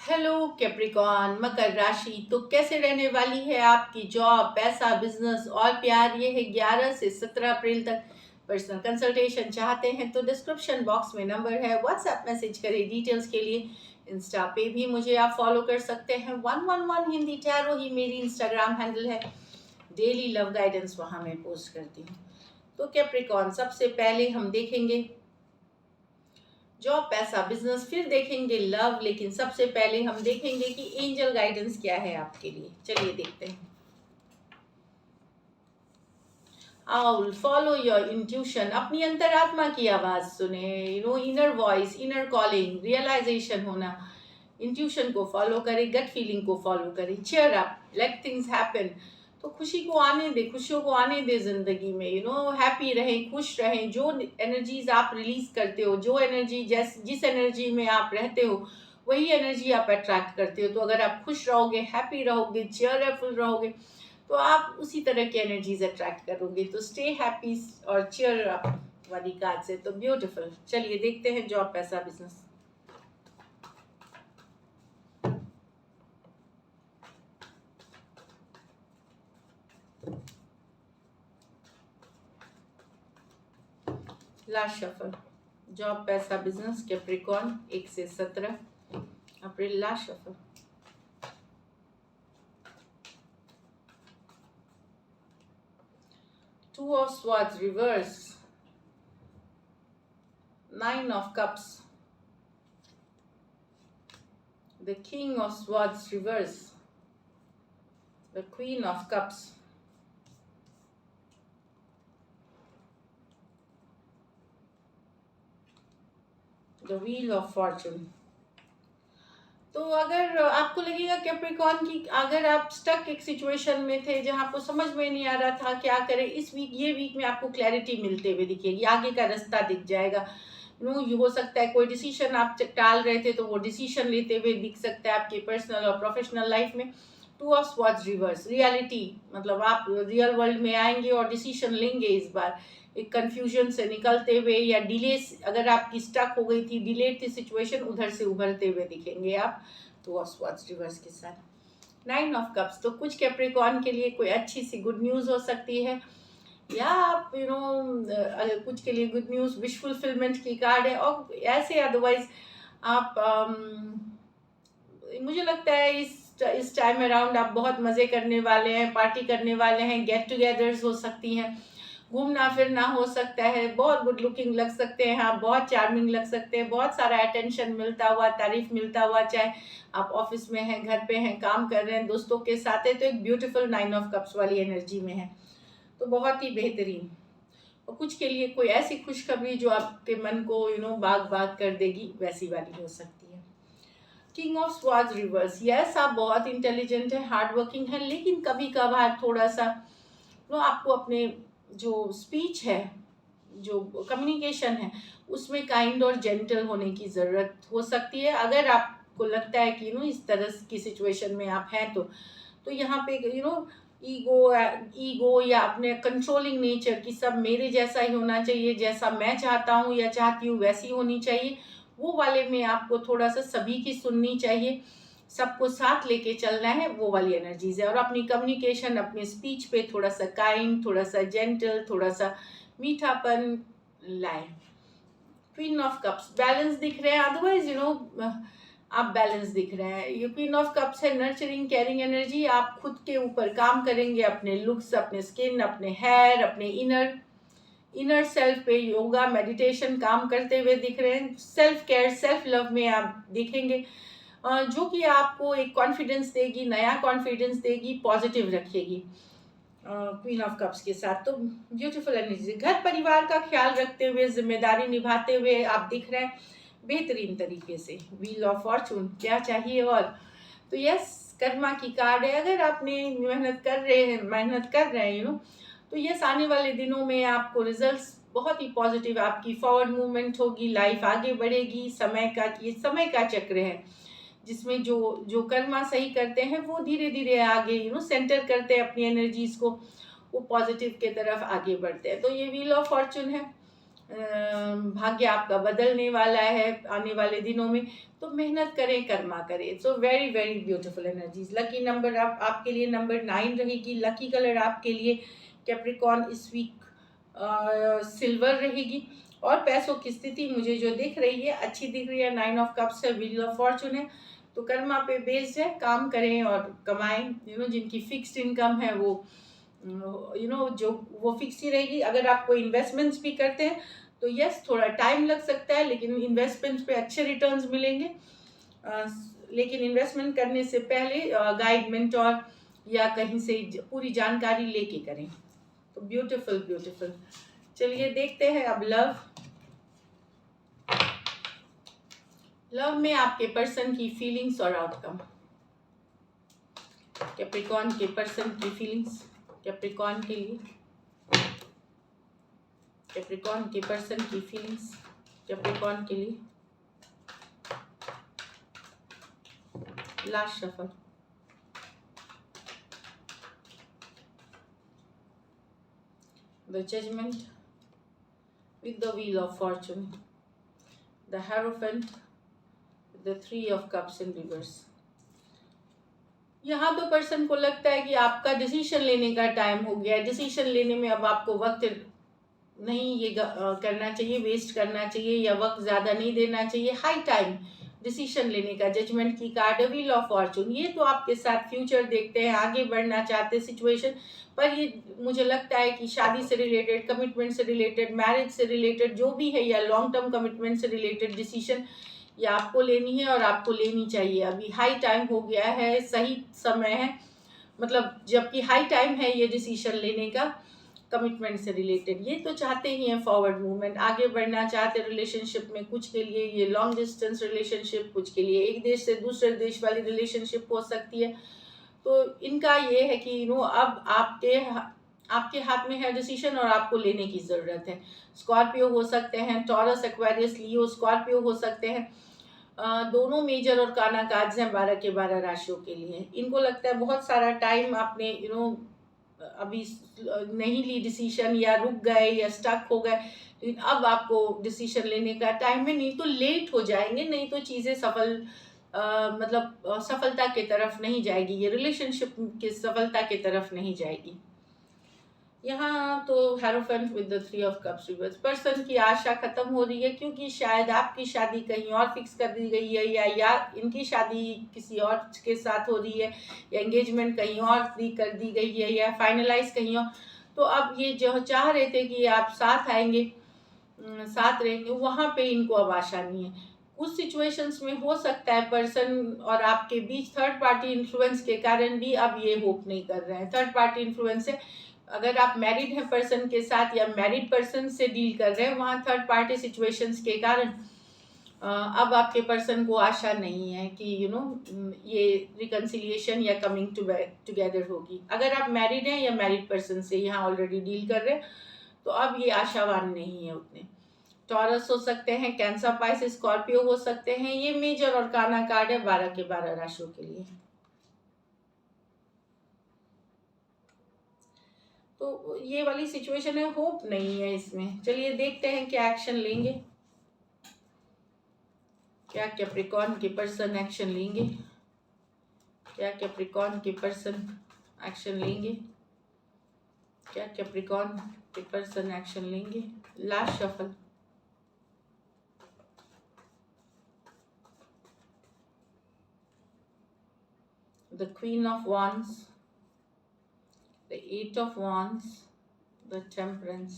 Hello Capricorn मकर राशि। तो कैसे रहने वाली है आपकी जॉब, पैसा, बिजनेस और प्यार? ये है 11 से 17 अप्रैल तक। पर्सनल कंसल्टेशन चाहते हैं तो डिस्क्रिप्शन बॉक्स में नंबर है, व्हाट्सएप मैसेज करें डिटेल्स के लिए। इंस्टा पे भी मुझे आप फॉलो कर सकते हैं, 111 हिंदी टैरो ही मेरी इंस्टाग्राम हैंडल है। डेली लव गाइडेंस वहाँ मैं पोस्ट करती हूँ। तो कैप्रिकॉन, सबसे पहले हम देखेंगे जॉब, पैसा, बिजनेस, फिर देखेंगे लव, लेकिन सबसे पहले हम देखेंगे कि एंजल गाइडेंस क्या है आपके लिए। चलिए देखते हैं। आउल, फॉलो योर इंट्यूशन, अपनी अंतरात्मा की आवाज सुने। Inner voice, inner calling, realisation होना। इंट्यूशन को फॉलो करें, गट फीलिंग को फॉलो करें। Cheer up, let things happen. तो खुशी को आने दे, खुशियों को आने दे जिंदगी में। हैप्पी रहें, खुश रहें। जो एनर्जीज आप रिलीज करते हो, जो एनर्जी जिस एनर्जी में आप रहते हो, वही एनर्जी आप अट्रैक्ट करते हो। तो अगर आप खुश रहोगे, हैप्पी रहोगे, चीयरफुल रहोगे, तो आप उसी तरह की एनर्जीज अट्रैक्ट करोगे। तो स्टे हैप्पी और चीयर अप वाली कार्ड से तो ब्यूटीफुल। चलिए देखते हैं जॉब, पैसा, बिजनेस। लास्ट शफल, जॉब, पैसा, बिजनेस, कैप्रिकॉन 1 से 17 अप्रैल। Last shuffle. Two of swords reverse, 9 of cups, the king of swords reverse, the queen of cups, the wheel of fortune. तो अगर आपको लगेगा कैप्रिकॉर्न की अगर आप स्टक एक सिचुएशन में थे जहां आपको समझ में नहीं आ रहा था क्या करें, इस वीक, ये वीक में आपको क्लैरिटी मिलते हुए दिखेगी, आगे का रास्ता दिख जाएगा। ये हो सकता है कोई डिसीजन आप टाल रहे थे तो वो डिसीजन लेते हुए दिख सकता है आपके पर्सनल और प्रोफेशनल लाइफ में। Two of swords reverse, reality, मतलब आप रियल वर्ल्ड में आएंगे और डिसीजन लेंगे इस बार। एक कंफ्यूजन से निकलते हुए, या डिले, अगर आपकी स्टक हो गई थी, डिलेड थी सिचुएशन, उधर से उभरते हुए दिखेंगे आप टू ऑफ स्वॉर्ड्स रिवर्स के साथ। 9 ऑफ कप्स, तो कुछ कैप्रिकॉर्न के लिए कोई अच्छी सी गुड न्यूज़ हो सकती है, या आप कुछ के लिए गुड न्यूज़ विश फुलफिलमेंट की कार्ड है। और ऐसे अदरवाइज आप मुझे लगता है इस टाइम अराउंड आप बहुत मज़े करने वाले हैं, पार्टी करने वाले हैं, गेट टुगेदर्स हो सकती हैं, घूमना फिरना हो सकता है, बहुत गुड लुकिंग लग सकते हैं आप, बहुत चार्मिंग लग सकते हैं, बहुत सारा अटेंशन मिलता हुआ, तारीफ मिलता हुआ, चाहे आप ऑफिस में हैं, घर पे हैं, काम कर रहे हैं, दोस्तों के साथ है, तो एक ब्यूटीफुल 9 ऑफ कप्स वाली एनर्जी में है। तो बहुत ही बेहतरीन। और कुछ के लिए कोई ऐसी खुशखबरी जो आपके मन को बाग बाग कर देगी, वैसी वाली हो सकती है। King of swords reverse, yes आप बहुत इंटेलिजेंट है, हार्ड वर्किंग है, लेकिन कभी कभार थोड़ा सा आपको अपने जो स्पीच है, जो कम्युनिकेशन है, उसमें काइंड और जेंटल होने की ज़रूरत हो सकती है। अगर आपको लगता है कि इस तरह की सिचुएशन में आप हैं, तो यहाँ पे ईगो ईगो या अपने कंट्रोलिंग नेचर की, सब मेरे जैसा ही होना चाहिए, जैसा मैं चाहता हूँ या चाहती हूँ वैसी होनी चाहिए, वो वाले में आपको थोड़ा सा सभी की सुननी चाहिए, सबको साथ लेके चलना है, वो वाली एनर्जीज है। और अपनी कम्युनिकेशन, अपने स्पीच पे थोड़ा सा काइंड, थोड़ा सा जेंटल, थोड़ा सा मीठापन लाए। क्वीन ऑफ कप्स, बैलेंस दिख रहे हैं, अदरवाइज आप बैलेंस दिख रहे हैं। ये क्वीन ऑफ कप्स है नर्चरिंग, केयरिंग एनर्जी। आप खुद के ऊपर काम करेंगे, अपने लुक्स, अपने स्किन, अपने हेयर, अपने इनर सेल्फ पे योगा, मेडिटेशन, काम करते हुए दिख रहे हैं। सेल्फ केयर, सेल्फ लव में आप दिखेंगे, जो कि आपको एक कॉन्फिडेंस देगी, नया कॉन्फिडेंस देगी, पॉजिटिव रखेगी क्वीन ऑफ कप्स के साथ। तो ब्यूटीफुल एनर्जी, घर परिवार का ख्याल रखते हुए, जिम्मेदारी निभाते हुए आप दिख रहे हैं बेहतरीन तरीके से। व्हील ऑफ फॉर्चून, क्या चाहिए और? तो यस, कर्मा की कार्ड है। अगर आपने मेहनत कर रहे हैं तो यस, आने वाले दिनों में आपको रिजल्ट्स बहुत ही पॉजिटिव, आपकी फॉरवर्ड मूवमेंट होगी, लाइफ आगे बढ़ेगी। ये समय का चक्र है जिसमें जो जो कर्मा सही करते हैं वो धीरे धीरे आगे सेंटर करते हैं अपनी एनर्जीज को, वो पॉजिटिव के तरफ आगे बढ़ते हैं। तो ये व्हील ऑफ फॉर्चून है, भाग्य आपका बदलने वाला है आने वाले दिनों में, तो मेहनत करें, कर्मा करें। So very very beautiful energies. Lucky number आपके लिए नंबर 9 रहेगी। लकी कलर आपके लिए कैप्रिकॉर्न इस वीक सिल्वर रहेगी। और पैसों की स्थिति मुझे जो दिख रही है अच्छी दिख रही है। 9 ऑफ कप्स है, व्हील ऑफ फॉर्चून है। तो कर्मा पे बेस्ड है, काम करें और कमाएं। जिनकी फिक्स्ड इनकम है वो जो वो फिक्स ही रहेगी। अगर आप कोई इन्वेस्टमेंट्स भी करते हैं तो यस थोड़ा टाइम लग सकता है, लेकिन इन्वेस्टमेंट्स पे अच्छे रिटर्न्स मिलेंगे। लेकिन इन्वेस्टमेंट करने से पहले गाइड, मेंटोर या कहीं से पूरी जानकारी लेके करें। तो ब्यूटीफुल ब्यूटीफुल। चलिए देखते हैं अब लव में आपके पर्सन की फीलिंग्स और आउटकम। कैप्रिकॉर्न के पर्सन की फीलिंग्स कैप्रिकॉर्न के लिए, कैप्रिकॉर्न के पर्सन की फीलिंग्स कैप्रिकॉर्न के लिए। Last shuffle. The Judgment with the Wheel of Fortune, the Hierophant with the 3 of Cups in reverse। यहाँ तो पर्सन को लगता है कि आपका डिसीजन लेने का टाइम हो गया है। डिसीजन लेने में अब आपको वक्त नहीं ये करना चाहिए, वेस्ट करना चाहिए या वक्त ज़्यादा नहीं देना चाहिए। हाई टाइम डिसीजन लेने का। जजमेंट की कार्ड है, व्हील ऑफ फॉर्चून। ये तो आपके साथ फ्यूचर देखते हैं, आगे बढ़ना चाहते हैं सिचुएशन, पर ये मुझे लगता है कि शादी से रिलेटेड, कमिटमेंट से रिलेटेड, मैरिज से रिलेटेड जो भी है या लॉन्ग टर्म कमिटमेंट से रिलेटेड डिसीजन ये आपको लेनी है और आपको लेनी चाहिए। अभी हाई टाइम हो गया है, सही समय है, मतलब जबकि हाई टाइम है ये डिसीजन लेने का कमिटमेंट से रिलेटेड। ये तो चाहते ही हैं फॉरवर्ड मूवमेंट, आगे बढ़ना चाहते हैं रिलेशनशिप में। कुछ के लिए ये लॉन्ग डिस्टेंस रिलेशनशिप, कुछ के लिए एक देश से दूसरे देश वाली रिलेशनशिप हो सकती है। तो इनका ये है कि अब आपके हाथ में है डिसीजन और आपको लेने की ज़रूरत है। स्कॉर्पियो हो सकते हैं, टॉरस, एक्वेरियस, लियो, स्कॉर्पियो हो सकते हैं। दोनों मेजर और काना कार्ड्स हैं 12 के 12 राशियों के लिए। इनको लगता है बहुत सारा टाइम आपने अभी नहीं ली डिसीजन, या रुक गए या स्टक हो गए, लेकिन अब आपको डिसीजन लेने का टाइम है। नहीं तो लेट हो जाएंगे, नहीं तो चीज़ें सफलता के तरफ नहीं जाएगी, ये रिलेशनशिप की सफलता के तरफ नहीं जाएगी। यहाँ तो hierophant with the 3 of cups reverse. Person की आशा खत्म हो रही है, क्योंकि शायद आपकी शादी कहीं और फिक्स कर दी गई है, या इनकी शादी किसी और के साथ हो रही है, या एंगेजमेंट कहीं और कर दी गई है, या फाइनलाइज कहीं और। तो अब ये जो चाह रहे थे कि आप साथ आएंगे, साथ रहेंगे, वहाँ पे इनको अब आशा नहीं है। कुछ सिचुएशंस में हो सकता है पर्सन और आपके बीच थर्ड पार्टी इन्फ्लुएंस के कारण भी अब ये होप नहीं कर रहे हैं। थर्ड पार्टी इन्फ्लुएंस है, अगर आप मैरिड हैं पर्सन के साथ या मैरिड पर्सन से डील कर रहे हैं, वहाँ थर्ड पार्टी सिचुएशंस के कारण अब आपके पर्सन को आशा नहीं है कि ये रिकन्सिलिएशन या कमिंग टुगेदर होगी। अगर आप मैरिड हैं या मैरिड पर्सन से यहाँ ऑलरेडी डील कर रहे हैं, तो अब ये आशावान नहीं है उतने। टॉरस हो सकते हैं, कैंसर, पाइसेस, स्कॉर्पियो हो सकते हैं। ये मेजर और काना कार्ड है 12 के 12 राशियों के लिए। तो ये वाली सिचुएशन है, होप नहीं है इसमें। चलिए देखते हैं क्या एक्शन लेंगे, क्या कैप्रिकॉर्न के पर्सन एक्शन लेंगे, क्या कैप्रिकॉर्न के पर्सन एक्शन लेंगे, क्या कैप्रिकॉर्न के पर्सन एक्शन लेंगे। Last shuffle. The Queen of Wands, the 8 of Wands, the Temperance।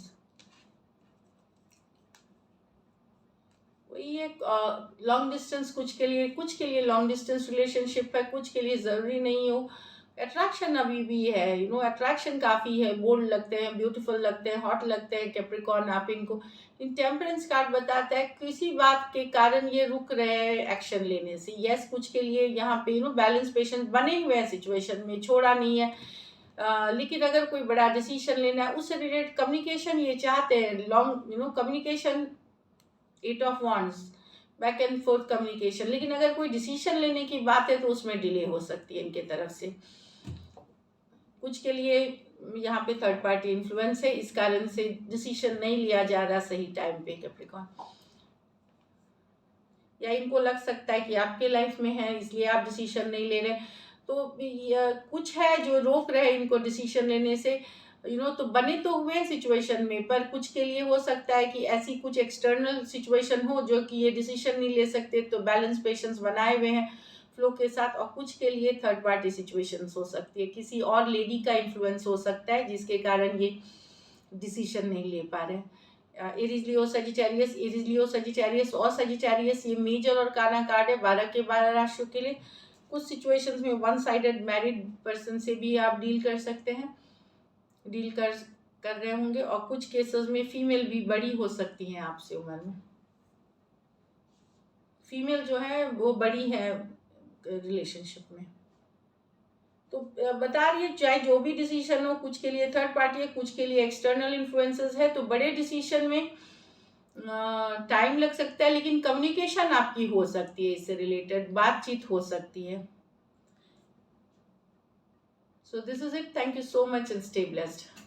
वही है, लॉन्ग डिस्टेंस कुछ के लिए लॉन्ग डिस्टेंस रिलेशनशिप है, कुछ के लिए ज़रूरी नहीं हो। अट्रैक्शन अभी भी है, अट्रैक्शन काफ़ी है, बोल्ड लगते हैं, ब्यूटीफुल लगते हैं, हॉट लगते हैं कैप्रिकॉर्न आप इनको। टेम्परेंस कार्ड बताता है किसी बात के कारण ये रुक रहे हैं एक्शन लेने से। यस, कुछ के लिए यहाँ पे बैलेंस, पेशेंस बने हुए हैं सिचुएशन में, छोड़ा नहीं है। लेकिन अगर कोई बड़ा डिसीजन लेना है उससे रिलेटेड कम्युनिकेशन ये चाहते हैं, long communication, 8 of wands, back and fourth communication. लेकिन अगर कोई डिसीजन लेने की बात है तो उसमें डिले हो सकती है इनके तरफ से। कुछ के लिए यहाँ पे थर्ड पार्टी इन्फ्लुएंस है, इस कारण से डिसीजन नहीं लिया जा रहा सही टाइम पे कैप्रिकॉर्न। या इनको लग सकता है कि आपके लाइफ में है इसलिए आप डिसीजन नहीं ले रहे, तो कुछ है जो रोक रहे हैं इनको डिसीजन लेने से, तो बने तो हुए हैं सिचुएशन में, पर कुछ के लिए हो सकता है कि ऐसी कुछ एक्सटर्नल सिचुएशन हो जो कि ये डिसीजन नहीं ले सकते, तो बैलेंस पेशेंस बनाए हुए हैं फ्लो के साथ। और कुछ के लिए थर्ड पार्टी सिचुएशंस हो सकती है, किसी और लेडी का इन्फ्लुएंस हो सकता है जिसके कारण ये डिसीजन नहीं ले पा रहे हैं। एरीज लियो सजिटेरियस और सजिटेरियस ये मेजर और काना कार्ड है 12 के 12 राशियों के लिए। कुछ सिचुएशंस में वन साइडेड मैरिड पर्सन से भी आप डील कर सकते हैं, डील कर रहे होंगे, और कुछ केसेस में फीमेल भी बड़ी हो सकती हैं आपसे उम्र में, फीमेल जो है वो बड़ी है रिलेशनशिप में। तो बता रही है चाहे जो भी डिसीजन हो, कुछ के लिए थर्ड पार्टी है, कुछ के लिए एक्सटर्नल इन्फ्लुएंसेस है, तो बड़े डिसीजन में टाइम लग सकता है, लेकिन कम्युनिकेशन आपकी हो सकती है, इससे रिलेटेड बातचीत हो सकती है। So this is it, thank you so much and stay blessed.